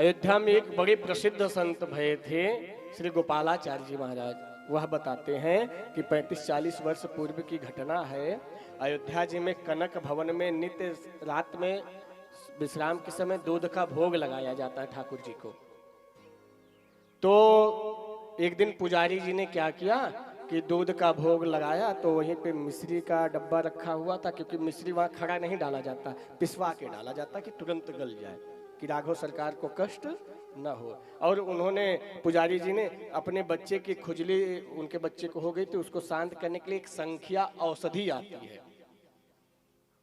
अयोध्या में एक बड़े प्रसिद्ध संत भये थे श्री गोपालाचार्य जी महाराज। वह बताते हैं कि 35-40 वर्ष पूर्व की घटना है। अयोध्या जी में कनक भवन में नित्य रात में विश्राम के समय दूध का भोग लगाया जाता है ठाकुर जी को। तो एक दिन पुजारी जी ने क्या किया कि दूध का भोग लगाया, तो वहीं पे मिश्री का डब्बा रखा हुआ था, क्योंकि मिश्री वहां खड़ा नहीं डाला जाता, पिसवा के डाला जाता कि तुरंत गल जाए, कि राघव सरकार को कष्ट न हो। और उन्होंने पुजारी जी ने अपने बच्चे की खुजली उनके बच्चे को हो गई थी, उसको शांत करने के लिए एक संख्या औषधि आती है,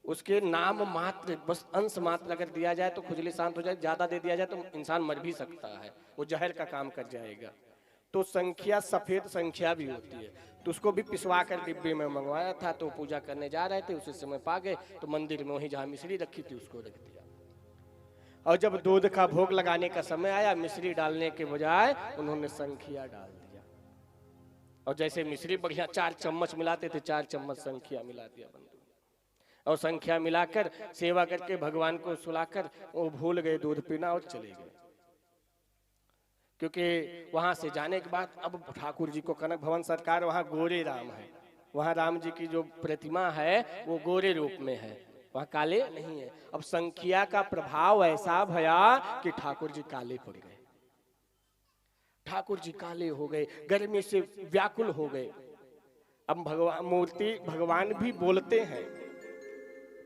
उसके नाम मात्र बस अंश मात्र अगर दिया जाए तो खुजली शांत हो जाए, ज्यादा दे दिया जाए तो इंसान मर भी सकता है, वो जहर का काम कर जाएगा। तो संख्या सफेद संख्या भी होती है, तो उसको भी पिसवा कर डिब्बे में मंगवाया था। तो पूजा करने जा रहे थे, उसी समय पा गए तो मंदिर में वहीं जहाँ मिश्री रखी थी उसको रख दिया। और जब दूध का भोग लगाने का समय आया, मिश्री डालने के बजाय उन्होंने संख्या डाल दिया। और जैसे मिश्री बढ़िया 4 चम्मच मिलाते थे, 4 चम्मच संख्या मिला दिया बंधु। और संख्या मिलाकर सेवा करके भगवान को सुलाकर वो भूल गए दूध पीना और चले गए। क्योंकि वहां से जाने के बाद अब ठाकुर जी को कनक भवन सरकार, वहां गोरे राम है, वहां राम जी की जो प्रतिमा है वो गोरे रूप में है, वहां काले नहीं है। अब संख्या का प्रभाव ऐसा भया कि ठाकुर जी काले पड़ गए, ठाकुर जी काले हो गए, गर्मी से व्याकुल हो गए। अब भगवान मूर्ति भगवान भी बोलते हैं,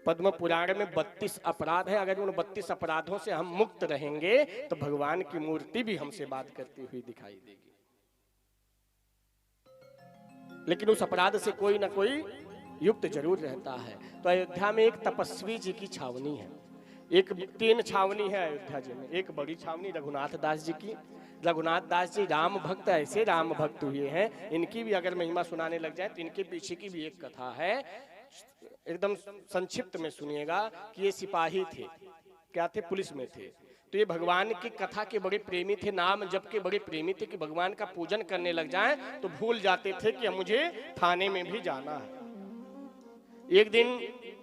पद्म पुराण में 32 अपराध है, अगर उन 32 अपराधों से हम मुक्त रहेंगे तो भगवान की मूर्ति भी हमसे बात करती हुई दिखाई देगी। लेकिन उस अपराध से कोई ना कोई युक्त जरूर रहता है। तो अयोध्या में एक तपस्वी जी की छावनी है, एक 3 छावनी है अयोध्या जी में। एक बड़ी छावनी रघुनाथ दास जी की, रघुनाथ दास जी राम भक्त, ऐसे राम भक्त हुए हैं, इनकी भी अगर महिमा सुनाने लग जाए तो इनके पीछे की भी एक कथा है, एकदम संक्षिप्त में सुनिएगा। कि ये सिपाही थे, क्या थे, पुलिस में थे। तो ये भगवान की कथा के बड़े प्रेमी थे, नाम जप के बड़े प्रेमी थे, कि भगवान का पूजन करने लग जाएं तो भूल जाते थे कि मुझे थाने में भी जाना है। एक दिन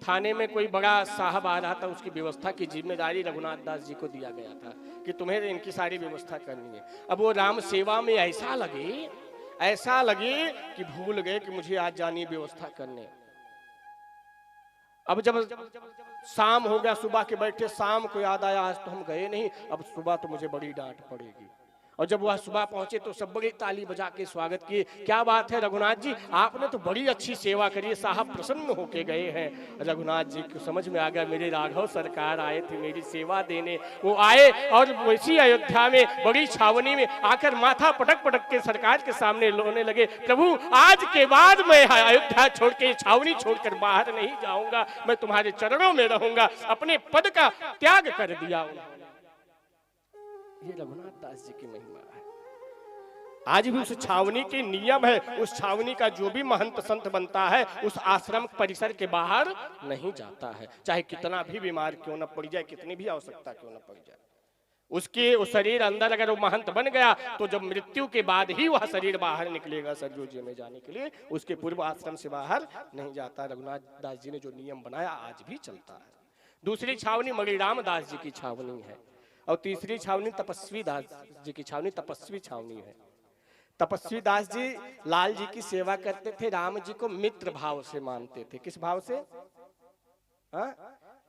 थाने में कोई बड़ा साहब आ रहा था, उसकी व्यवस्था की जिम्मेदारी रघुनाथ दास जी को दिया गया था कि तुम्हें इनकी सारी व्यवस्था करनी है। अब वो राम सेवा में ऐसा लगे कि भूल गए कि मुझे आज जानी व्यवस्था करने। अब जब शाम हो गया, सुबह के बैठे, शाम को याद आया आज तो हम गए नहीं, अब सुबह तो मुझे बड़ी डांट पड़ेगी। और जब वह सुबह पहुंचे तो सब बड़ी ताली बजा के स्वागत किए। क्या बात है रघुनाथ जी, आपने तो बड़ी अच्छी सेवा करी, साहब प्रसन्न होके गए हैं। रघुनाथ जी को समझ में आ गया मेरे राघव सरकार आए थे मेरी सेवा देने। वो आए और वैसी अयोध्या में बड़ी छावनी में आकर माथा पटक पटक के सरकार के सामने रोने लगे, प्रभु आज के बाद मैं अयोध्या छोड़ के, छावनी छोड़कर बाहर नहीं जाऊंगा, मैं तुम्हारे चरणों में रहूंगा। अपने पद का त्याग कर दिया। ये रघुनाथ दास जी की महिमा है। आज भी उस छावनी के नियम है, उस छावनी का जो भी महंत संत बनता है उस आश्रम परिसर के बाहर नहीं जाता है, चाहे कितना भी बीमार क्यों न पड़ जाए, कितनी भी आवश्यकता क्यों न पड़ जाए। उसके उस शरीर अंदर अगर वो महंत बन गया तो जब मृत्यु के बाद ही वह शरीर बाहर निकलेगा सरजोजी में जाने के लिए, उसके पूर्व आश्रम से बाहर नहीं जाता। रघुनाथ दास जी ने जो नियम बनाया आज भी चलता है। दूसरी छावनी मणिराम दास जी की छावनी है, और तीसरी छावनी तपस्वी दास जी की छावनी, तपस्वी छावनी है। तपस्वी दास जी लाल जी की सेवा करते थे, राम जी को मित्र भाव से मानते थे। किस भाव से?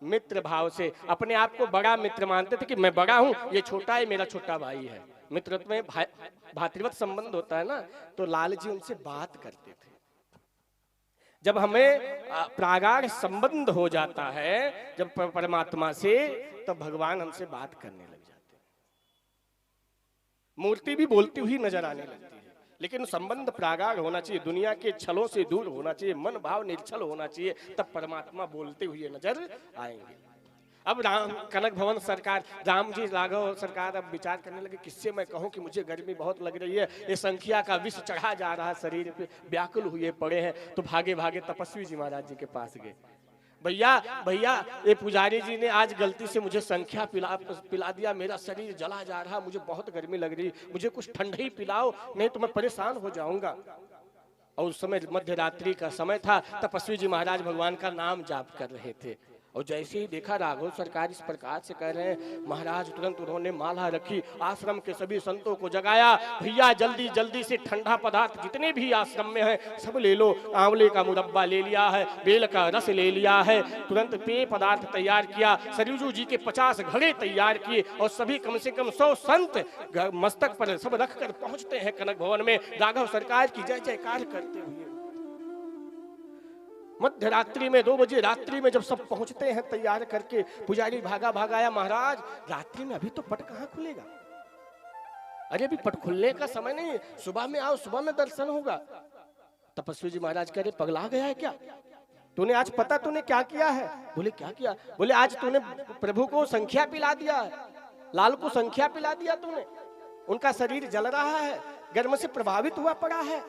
मित्र भाव से। अपने आप को बड़ा मित्र मानते थे कि मैं बड़ा हूं, ये छोटा है, मेरा छोटा भाई है। मित्रत्व में भातृवत संबंध होता है ना, तो लाल जी उनसे बात करते थे। जब हमें प्रागाढ़ संबंध हो जाता है जब परमात्मा से, तब भगवान हमसे बात करने लग जाते हैं। मूर्ति भी बोलती हुई नजर आने लगती है, लेकिन संबंध प्रागाढ़ होना चाहिए, दुनिया के छलों से दूर होना चाहिए, मन भाव निर्छल होना चाहिए, तब परमात्मा बोलते हुए नजर आएंगे। अब राम कनक भवन सरकार, राम जी राघव सरकार अब विचार करने लगे किससे मैं कहूं कि मुझे गर्मी बहुत लग रही है, ये संख्या का विष चढ़ा जा रहा शरीर पे, व्याकुल हुए पड़े हैं। तो भागे भागे तपस्वी जी महाराज जी के पास गए। भैया भैया, ये पुजारी जी ने आज गलती से मुझे संख्या पिला दिया, मेरा शरीर जला जा रहा, मुझे बहुत गर्मी लग रही, मुझे कुछ ठंडा ही पिलाओ, नहीं तो मैं परेशान हो जाऊंगा। और उस समय मध्य रात्रि का समय था, तपस्वी जी महाराज भगवान का नाम जाप कर रहे थे। और जैसे ही देखा राघव सरकार इस प्रकार से कह रहे हैं, महाराज तुरंत उन्होंने माला रखी, आश्रम के सभी संतों को जगाया, भैया जल्दी जल्दी से ठंडा पदार्थ जितने भी आश्रम में है सब ले लो। आंवले का मुरब्बा ले लिया है, बेल का रस ले लिया है, तुरंत पेय पदार्थ तैयार किया, सरयू जी के 50 घड़े तैयार किए और सभी कम से कम 100 संत मस्तक पर सब रखकर पहुंचते हैं कनक भवन में, राघव सरकार की जय जयकार करते हुए। मध्य रात्रि में 2 बजे रात्रि में जब सब पहुंचते हैं तैयार करके, पुजारी भागा भागा आया, महाराज रात्रि में अभी तो पट कहां खुलेगा? अरे अभी पट खुलने का समय नहीं, सुबह में आओ, सुबह में दर्शन होगा। तपस्वी जी महाराज कह रहे, पगला गया है क्या? तूने आज पता तूने क्या किया है? बोले क्या किया? बोले आज तूने प्रभु को संख्या पिला दिया है, लाल को संख्या पिला दिया तूने, उनका शरीर जल रहा है, गर्म से प्रभावित हुआ पड़ा है।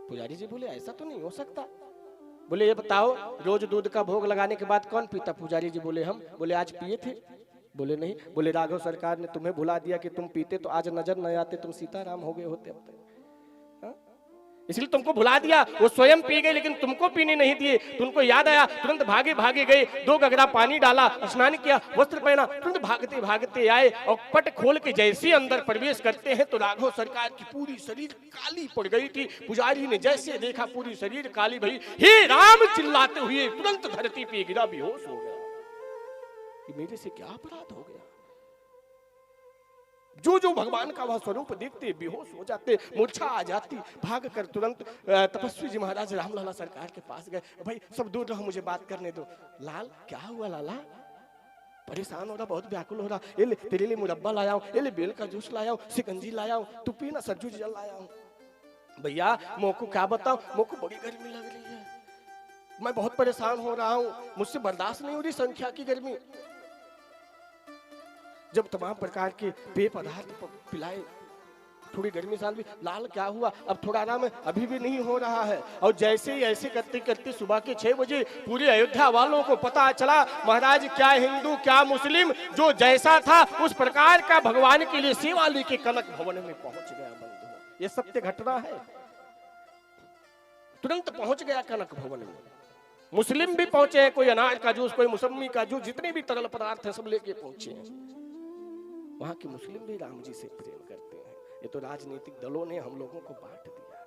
पुजारी जी बोले ऐसा तो नहीं हो सकता। बोले ये बताओ रोज दूध का भोग लगाने के बाद कौन पीता? पुजारी जी बोले हम। बोले आज पिए थे? बोले नहीं। बोले राघव सरकार ने तुम्हें भुला दिया कि तुम पीते तो आज नजर न आते, तुम सीताराम हो गए होते अब तक, इसलिए तुमको भुला दिया। वो स्वयं पी गए लेकिन तुमको पीने नहीं दिए। तुमको याद आया, तुरंत भागे भागे गए, 2 गगरा पानी डाला, स्नान किया, वस्त्र पहना, तुरंत भागते भागते आए और पट खोल के जैसे अंदर प्रवेश करते हैं तो राघव सरकार की पूरी शरीर काली पड़ गई थी। पुजारी ने जैसे देखा पूरी शरीर काली भई, हे राम चिल्लाते हुए तुरंत धरती पे गिरा, बेहोश हो गया। कि मेरे से क्या अपराध हो गया? जो जो भगवान का वह स्वरूप देखते बेहोश हो जाते, मूर्छा आ जाती। भाग कर तुरंत तपस्वी जी महाराज रामलला सरकार के पास गए। भाई सब दूर रहो, मुझे बात करने दो। लाल क्या हुआ लाला? परेशान हो रहा, बहुत व्याकुल हो रहा। ये ले तेरे लिए मुरब्बा लाया हूं, ये ले बेल का जूस लाया हूं, शिकंजी लाया हूं, तू पीना, सरजू जल लाया हूं। भैया मोको क्या बताऊं, मोको बड़ी गर्मी लग रही है, मैं बहुत परेशान हो रहा हूं, मुझसे बर्दाश्त नहीं हो रही संख्या की गर्मी। जब तमाम प्रकार के पेय पदार्थ पिलाए, थोड़ी गर्मी शांत भी। लाल क्या हुआ? अब थोड़ा आराम है, अभी भी नहीं हो रहा है। और जैसे ही ऐसे करते करते सुबह के 6 बजे पूरे अयोध्या वालों को पता चला, महाराज क्या हिंदू क्या मुस्लिम, जो जैसा था उस प्रकार का भगवान के लिए सेवा लेके कनक भवन में पहुंच गया। बंधु ये सत्य घटना है, तुरंत पहुंच गया कनक भवन में। मुस्लिम भी पहुंचे हैं, कोई अनार का जूस, कोई मौसमी का जूस, जितने भी तरल पदार्थ है सब लेके पहुंचे हैं। वहां के मुस्लिम भी राम जी से प्रेम करते हैं। ये तो राजनीतिक दलों ने हम लोगों को बांट दिया।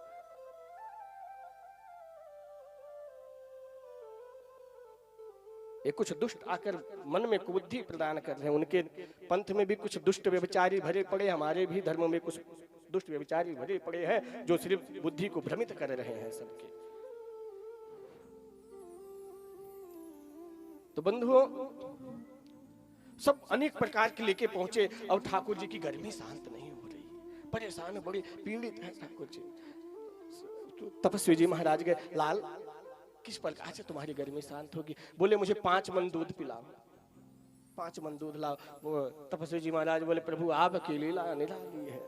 ये कुछ दुष्ट आकर मन में कुबुद्धि प्रदान कर रहे हैं। उनके पंथ में भी कुछ दुष्ट व्यभिचारी भरे पड़े, हमारे भी धर्म में कुछ दुष्ट व्यभिचारी भरे पड़े हैं जो सिर्फ बुद्धि को भ्रमित कर रहे हैं सबके। तो बंधुओं सब अनेक प्रकार के लेके पहुंचे और ठाकुर जी की गर्मी शांत नहीं हो रही, परेशान बड़ी पीड़ित है ठाकुर जी। तपस्वी जी महाराज गए, लाल किस प्रकार से तुम्हारी गर्मी शांत होगी? बोले मुझे 5 मन दूध पिलाओ, 5 मन दूध लाओ। वो तपस्वी जी महाराज बोले प्रभु आप अकेले लाने वाली है।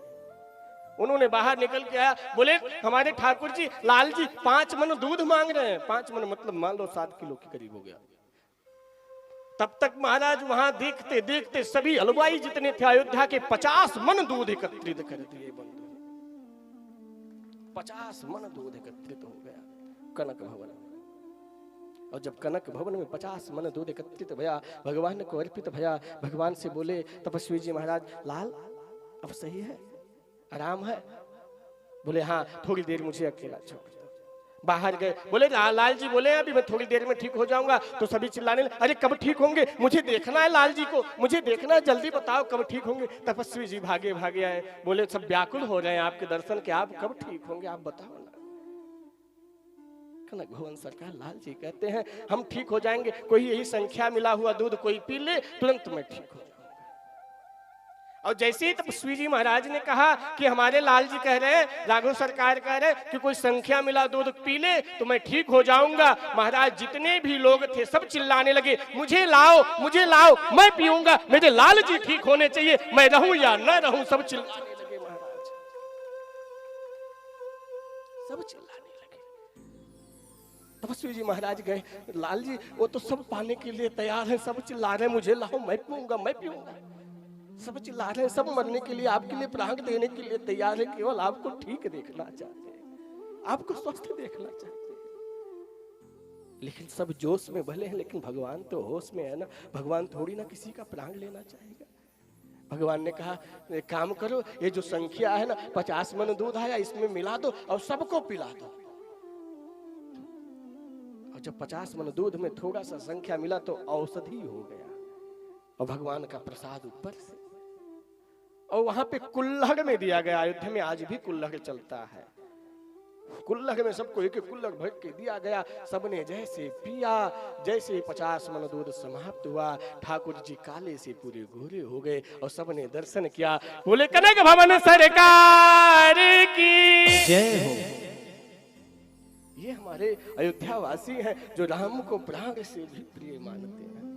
उन्होंने बाहर निकल के आया, बोले हमारे ठाकुर जी लाल जी 5 मन दूध मांग रहे हैं। 5 मन मतलब मान लो 7 किलो के करीब हो गया। तब तक महाराज वहां देखते देखते सभी हलवाई जितने थे अयोध्या के 50 मन दूध एकत्रित कर दिए। बंधु 50 मन दूध एकत्रित हो गया कनक भवन में। और जब कनक भवन में 50 मन दूध एकत्रित भया, भगवान को अर्पित भया, भगवान से बोले तपस्वी जी महाराज लाल अब सही है, आराम है? बोले हाँ, थोड़ी देर मुझे अकेला छोड़ दो। बाहर गए, बोले लाल जी बोले अभी मैं थोड़ी देर में ठीक हो जाऊंगा। तो सभी चिल्लाने लगे, अरे कब ठीक होंगे, मुझे देखना है लाल जी को, मुझे देखना है, जल्दी बताओ कब ठीक होंगे। तपस्वी जी भागे भागे आए, बोले सब व्याकुल हो रहे हैं आपके दर्शन के, आप कब ठीक होंगे आप बताओ ना। कनक भवन सरकार लाल जी कहते हैं हम ठीक हो जाएंगे, कोई यही संख्या मिला हुआ दूध कोई पी ले, तुरंत मैं ठीक हो। और जैसे ही तपस्वी जी महाराज ने कहा कि हमारे लाल जी कह रहे हैं, राघव सरकार कह रहे हैं कि कोई संख्या मिला दूध पी ले तो मैं ठीक हो जाऊंगा, महाराज जितने भी लोग थे सब चिल्लाने लगे मुझे लाओ, मैं पीऊंगा, मेरे लाल जी ठीक होने चाहिए, मैं रहूं या न रहूं। सब चिल्लाने लगे महाराज, सब चिल्लाने लगे। तपस्वी जी महाराज गए, लाल जी वो तो सब पाने के लिए तैयार है, सब चिल्ला रहे मुझे लाओ, मैं पीऊंगा। सब चिल्ला रहे हैं, सब मरने के लिए आपके लिए प्राण देने के लिए तैयार है, केवल आपको ठीक देखना चाहते हैं, आपको स्वस्थ देखना चाहते हैं। लेकिन सब जोश में भले हैं, लेकिन भगवान तो होश में है ना। भगवान थोड़ी ना किसी का प्राण लेना चाहेगा। भगवान ने कहा एक काम करो, ये जो संख्या है ना 50 मन दूध आया, इसमें मिला दो और सबको पिला दो। और जब 50 मन दूध में थोड़ा सा संख्या मिला तो औषधि हो गया, और भगवान का प्रसाद ऊपर से। और वहां पे कुल्हड़ में दिया गया। अयोध्या में आज भी कुल्हड़ चलता है। कुल्हड़ में सबको एक कुल्हड़ भर के दिया गया। सबने जैसे पिया, जैसे 50 मन दूध समाप्त हुआ, ठाकुर जी काले से पूरे गोरे हो गए और सबने दर्शन किया। बोले कनक भवन सरकार की जय हो। ये हमारे अयोध्या वासी हैं जो राम को प्राण से भी प्रिय मानते हैं।